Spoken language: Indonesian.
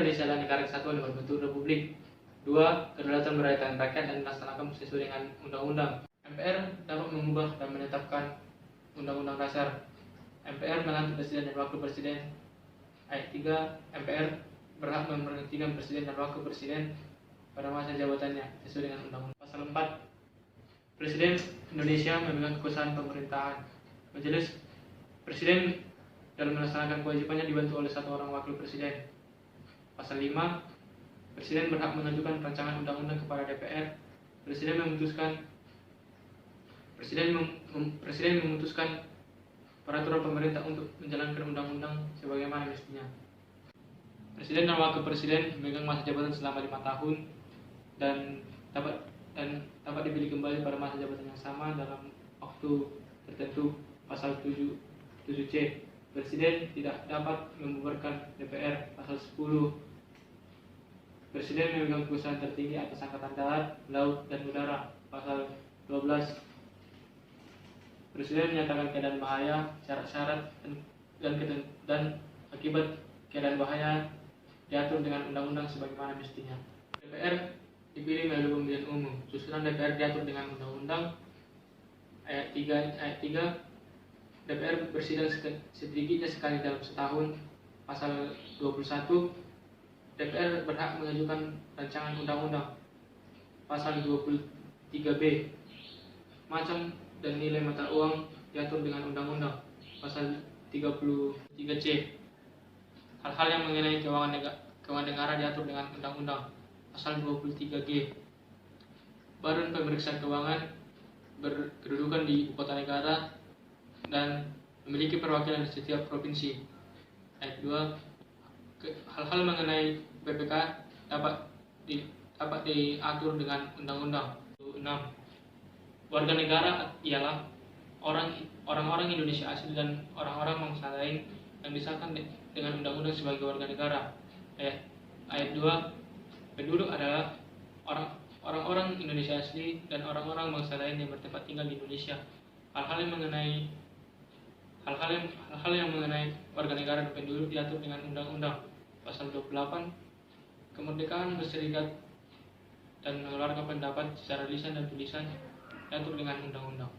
Indonesia adalah negara kesatuan yang berbentuk republik. 2. Kedaulatan berada di tangan rakyat dan dilaksanakan sesuai dengan undang-undang. MPR dapat mengubah dan menetapkan undang-undang dasar. MPR melantik presiden dan wakil presiden. Ayat 3. MPR berhak memberhentikan presiden dan wakil presiden pada masa jabatannya sesuai dengan undang-undang. Pasal 4. Presiden Indonesia memegang kekuasaan pemerintahan. Majelis Presiden dalam melaksanakan kewajibannya dibantu oleh satu orang wakil presiden. Pasal 5. Presiden berhak mengajukan rancangan undang-undang kepada DPR. Presiden memutuskan peraturan pemerintah untuk menjalankan undang-undang sebagaimana mestinya. Presiden dan wakil presiden memegang masa jabatan selama 5 tahun dan dapat dipilih kembali pada masa jabatan yang sama dalam waktu tertentu. Pasal 7C. Presiden tidak dapat membubarkan DPR. Pasal 10. Presiden memegang kekuasaan tertinggi atas angkatan darat, laut, dan udara. Pasal 12. Presiden menyatakan keadaan bahaya, syarat-syarat dan akibat keadaan bahaya diatur dengan undang-undang sebagaimana mestinya. DPR dipilih melalui pemilihan umum. Susunan DPR diatur dengan undang-undang. Ayat 3. DPR bersidang sedikitnya sekali dalam setahun. Pasal 21. DPR berhak mengajukan rancangan undang-undang. Pasal 23B. Macam dan nilai mata uang diatur dengan undang-undang. Pasal 33C. Hal-hal yang mengenai keuangan negara diatur dengan undang-undang. Pasal 23G. Badan Pemeriksa Keuangan berkedudukan di ibu kota negara dan memiliki perwakilan di setiap provinsi. Ayat 2. Hal-hal mengenai BPK dapat diatur dengan undang-undang. 6. Warga negara ialah orang-orang Indonesia asli dan orang-orang bangsa lain yang disahkan dengan undang-undang sebagai warga negara. Ayat 2. Penduduk adalah orang-orang Indonesia asli dan orang-orang bangsa lain yang bertempat tinggal di Indonesia. Hal-hal yang mengenai warga negara dan penduduk diatur dengan undang-undang. Pasal 28. Kemerdekaan berserikat dan mengeluarkan pendapat secara lisan dan tulisan diatur dengan undang-undang.